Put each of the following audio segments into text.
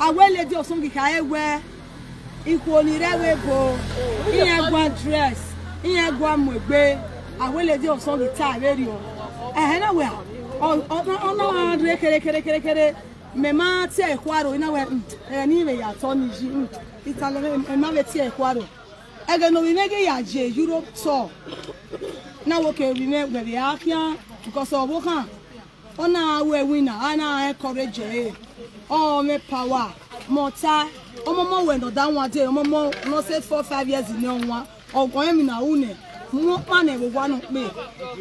awele di osongi ka ewe ikoni rewe bo iyan gwa dress iyan gwa mwegbe awele di osongi ta reri o na we ona re kere mema ti ekwaro ina we ni we ya to ni ji italo ema we ti ekwaro ege no we mege ya je Europe tour na wo ke we me be afia because of wo kan ona we winner ana encourage me power mota omomo we no that one day omomo no say 4-5 years in onwa ogun mi na une mo pa na we wa no pe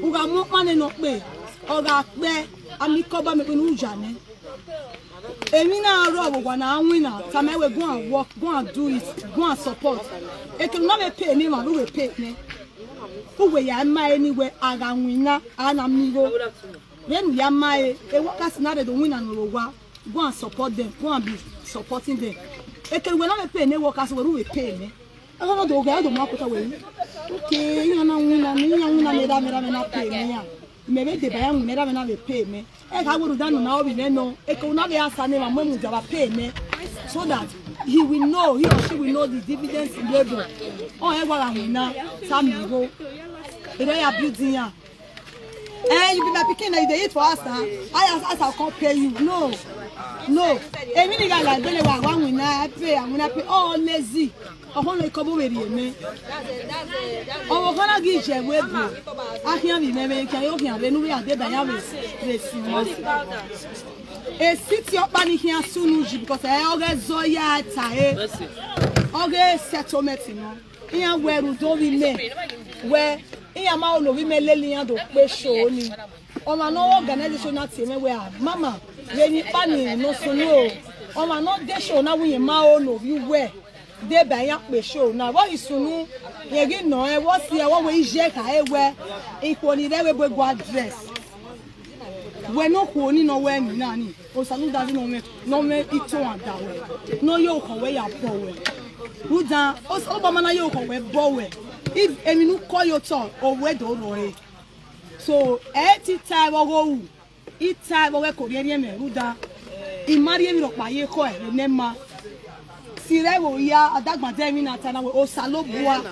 uga mo pa na no pe oga pe ami ko ba me pe nu ja ne emi na ro ogwa na winner time we go and work go and do it go and support e can no be pay me ma we pay me we ya ma anywhere aga winner ana migo then ya ma e workers na the winner no go and support them go and be supporting them e can we no be pay any workers we pay me I don't know do ma ko ta we okay you na winner me na pay me ya maybe the buy me na be pay me e ka go down na obi no e ko na be answer me ma mu ja pay me so that he will know, he or she will know the dividends in labor. Oh, everyone will know. Some go. They are building here. And you be my picking like they eat for us. I can't pay you. No. Any nigga like they one will not pay. I'm gonna pay. Oh, lazy. Oh, only couple with me. Oh, we're gonna give you a web. I can't remember. Can you hear me? We are dead. I have it. E city up bani here sunuji because oge zoya tae oge settlement no iya weru do we me we iya ma olo we me lelian do pe show ni o ma no organization na team we mama we ni pani no sunu o ma no de show na we ma olo we we de ba ya pe show na what isunu ye gi no e what see e what we je ka e we ikoni re we go address we no ko ni no we ni na ni o sanu da no me ito ada we no yo ko we ya bo we udan o so ba mana yo ko we bo we if emi nu ko yo to o we do ro e so ti time ogo wu I time we ko ri me udan I mari emi ro pa ye ko e ne ma sire wo ya adagba de mi na ta na we o salobua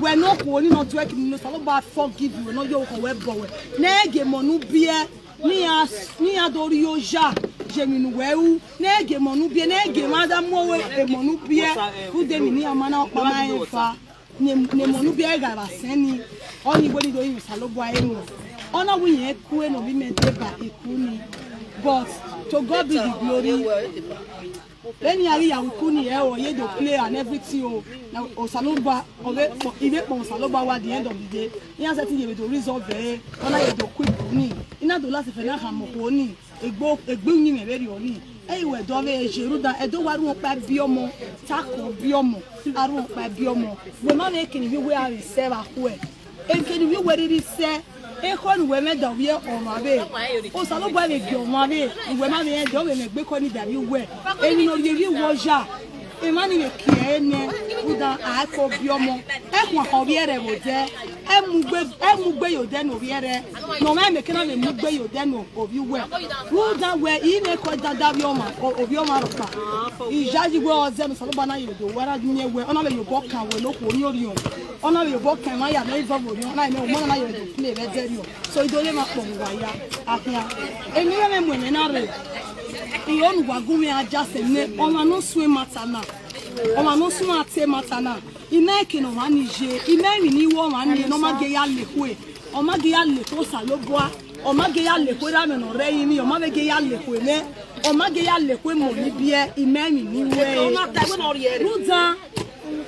we no ko ni no to e ki no salobua forgive you no yo ko we bo we na ge monu bie ni adori oja jeminu wewu na ege monu bie na ege madam mowe e monu bie ude mi ni amana opa ma efa ne monu bie ga ba seni oni gbo ni do yin salobo ayenu ona wi yen ku e no bi me de ba iku ni but to God be the glory then yari ya ku ni e o ye do play and everything o saloba o be ile pon saloba wa the end of the day yan say ti ye to resolve e ona ye do quick ni ina do last fe na ha mo ko ni egbo yin me very oni e we do be jeru da e do wa ru pa bi omo ta ko bi omo aru pa bi omo we ma na ekini bi we are serve aku e ekini bi we ri se e ko ni we me da we o ma be o saloba le bi o ma be we ma be do we me gbe ko ni da bi we eni no ri wo ja e ma ni ki ene uda a ko bi omo e kun ko bi ere bo je e mu gbe yo de no bi ere no ma me kina me mu gbe yo de no obi we uda we I me ko dada bi omo obi omo ro pa I jaji gbe o ze me saloba na yo do wara dunye we ona le yo bo kan we lo ko ni ori o ona le yo bo kan ma ya no ivo bo ni ona me o mo na yo do play be de ri o so idole ma po wa ya afia emi me mu me na re iyon gwagume ajase ne o ma no swim matana o ma no swim ate matana ina ke no wa ni je ina mi ni wo wa ni no ma ge ya le ku e o ma ge ya le to saloboa o ma ge ya le ku ra me no re yin mi o ma ge ya le ku ne o ma ge ya le ku mo ni bie ina mi ni we ruda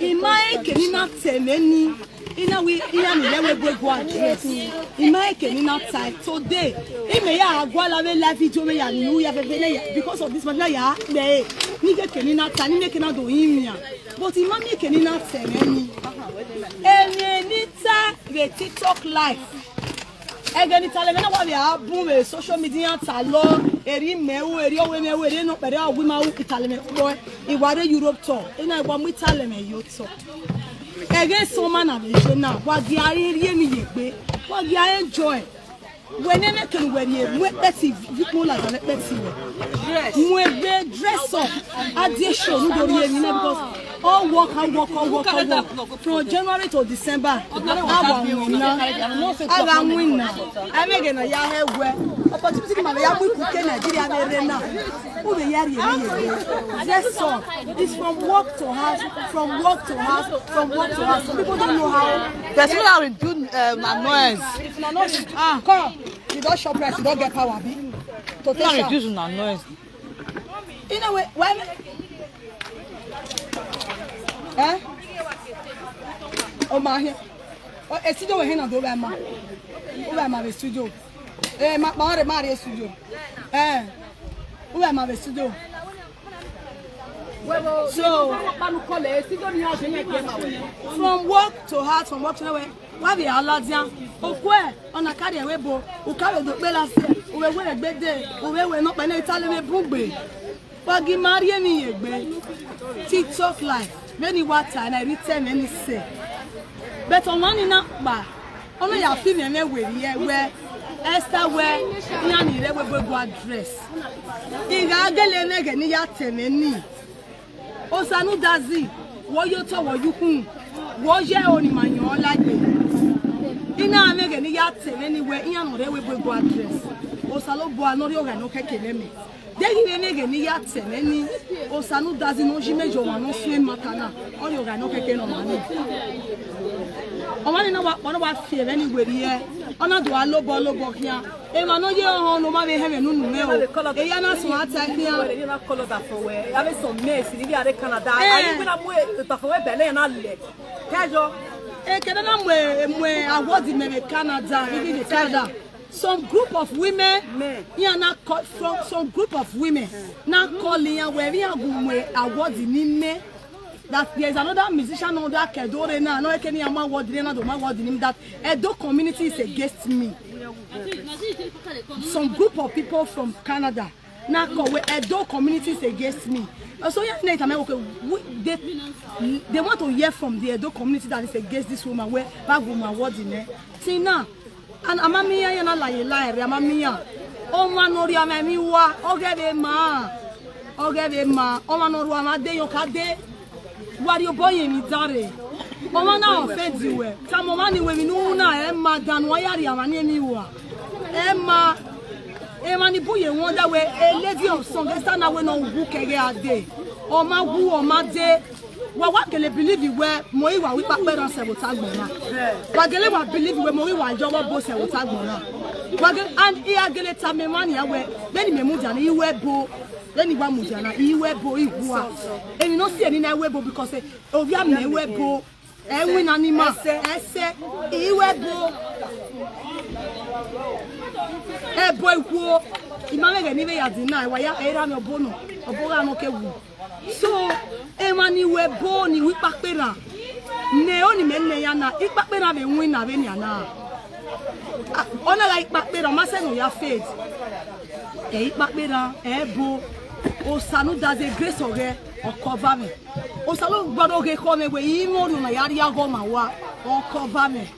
ima ke ni na teme ni ina we ina ni lewe gbogbo address ima ke ni na time today ime ya agwa la we live video me ya ni ya bebele ya because of this man ya le ni ke ni na time ni ke na do yin but ima mi ke ni na teme ni ni ta the TikTok live egeni tale me na wa ya bu me social media ta lo eri mewu eri owe mewu eri no pere ogwi ma u itale me boy iware Europe tour ina igba mu itale me yo tour ege so man na be se na wa gi are ri emi ye pe wa gi are enjoy when any can wear let's see people like let's see when we dress up addition because all work from January to December I win now I make a yahe wear opportunity man ya we cook Nigeria now who be yari dress up it's from work to house from work to house so people don't know how there's no how to do noise if na noise come you don't shop price you don't get power be to take shop reduce na noise in a way when oh my here oh a studio we here na do ba ma o ba ma be studio ma studio o ba ma be studio so from work to heart from work to nowhere why be aladia okwe ona carry ewebo o carry do pe last o we gbede o we no pe na itale me bugbe wagi marie mi yegbe TikTok live many water and I return any say but on one na ba ono ya fi me we where Esther where nya ni re we address iga gele nege ni ya temeni osanu dazi wo yo to wo yukun wo ye oni manyo lagbe ina mege ni ya temeni we nya no re we address osalo bo anori oga no kekele me degi nege ni ya temeni osanu dazi no jimejo wa no swe matana ori oga no kekele no mani omani na wa fear anywhere here ona do alobo here e ma no ye ho no ma be he me nunu me o e ya na so ata here e na color da for we ave so mess ni bi are Canada ayi na mo da for we bele na le kejo e kedo na mwe award me Canada even Canada some group of women na from some group of women na calling where we agumwe award ni me that there is another musician on that Kedore now no ekeni ama word na do my word him that Edo community is against me. Some group of people from Canada now call Edo community is against me. So yesterday I okay they want to hear from the Edo community that is against this woman where bag woman word in there. See now and amamiya yana lie amamiya o manori amami wa ogebe ma o manori amade yo kade Wario boy mi dare o ma na offend we ta mo ma ni we mi nu na e ma danu ayari amani mi wa e ma ni buye won da we a lady of song esta na we no wu kege ade o ma wu o ma de wa kele believe we mo iwa wi pa pe ran se wo ta gbon na wa gele wa believe we mo iwa jowo bo se wo ta gbon na wa gele and e agele ta me mani ya we beni me mu ja ni iwe bo then you want to iwebo igua and you no see any na iwebo because obi am na iwebo win animal ese iwebo boy igwo imamege ni be ya deny wa ya era me obono oboga no kewu so mani iwebo ni wipapera ne oni menne ya na ipapera be win na be ni ana ona la ipapera ma se no ya faith ipapera ebo Osanu does a grace of her or cover me. Osalo Badoge come away, emo no Yaria Goma or cover me.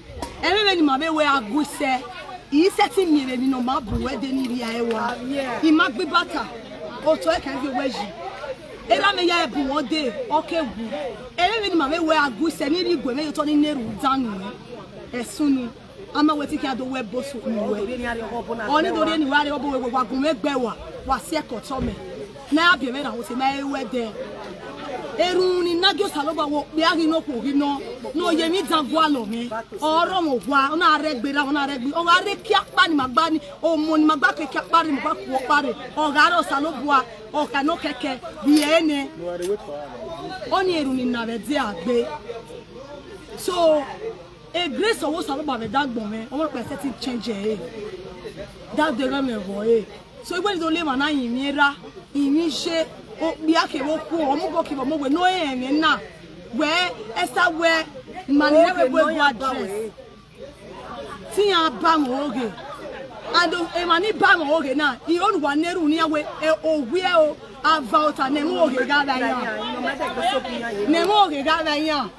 Every man may wear a good say. He setting me in no mabu where they need Iowa. He might be better. Or to I can be wedgie. Era me ya bu one day, okay. Every man may wear a good say, nearly go away to Neru Danu. As soon I'm waiting at the web boss. Only do anywhere over Wagume Bewa was second to me. Na abi me na wo se na ewe de erun ni nagio saloba wo pe ari no ko ri no ye mi dangwa lo mi oro mo gwa na aregbera ona aregbi o are ki apa ni magba ni o mo ni magba ke ki apa ri mo ba ku pare o ga ro salobua o ka no keke bi ene oni erun ni na be di agbe so a grace of wo saloba be dagbon me o mo pe setting change that the me boy so when do le ma na yin mi ra imi se o bi ake wo ku o mu go ki bo mo we no yen na we esa we mani we go address ti an ba mo oge and e mani ba mo oge na I onu wa neru ni we o wi o about na mo oge ga da yan ne mo oge ga da yan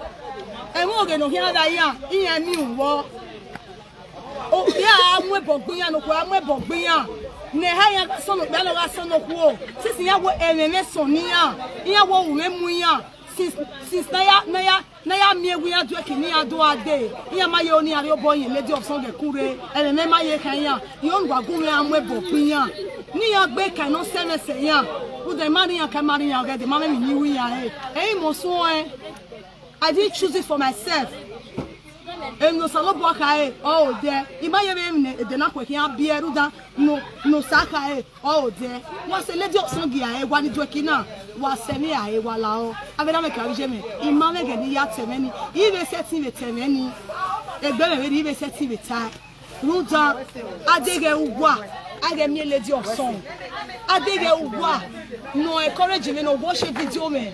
e mo oge no hi da yan iyan mi wo Oh, yeah, I'm with Bogbian, I'm with Bogbian. Nehaya son of Bella son of war. Since you have a sonia, you have one women. Since Naya me we are drinking near do a day. Here my only are your boy and lady of Sunday Kure, and remember Yakaya, young Waguna and Webopia. Near Baker, no sense, yeah. Who the money and can marry and get the mammy knew we are. Hey, Mossoe, I did choose it for myself. And no Saloboka, oh, there. In my name, the Nakwakia Bieruda, no Saka, oh, there. Was a lady of Songia, one is working now. Was semi a walao. I mean, I'm a carriage. In Mamma get the yacht many, even setting with many. A better even setting with time. Ruta, I dig a wa. I get me a lady of song. I dig a wa. No encouragement or worship video me.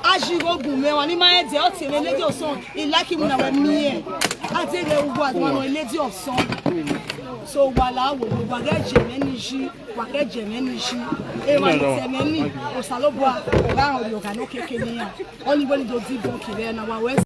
As you go, me one in my head, the ultimate lady of song. He like him when I went me. I dig a wa, one lady of song. So while I will get Gemini, Waka Gemini, Ewan Semeni, or Salobua, around you can okay, only when you do deep work here and our west.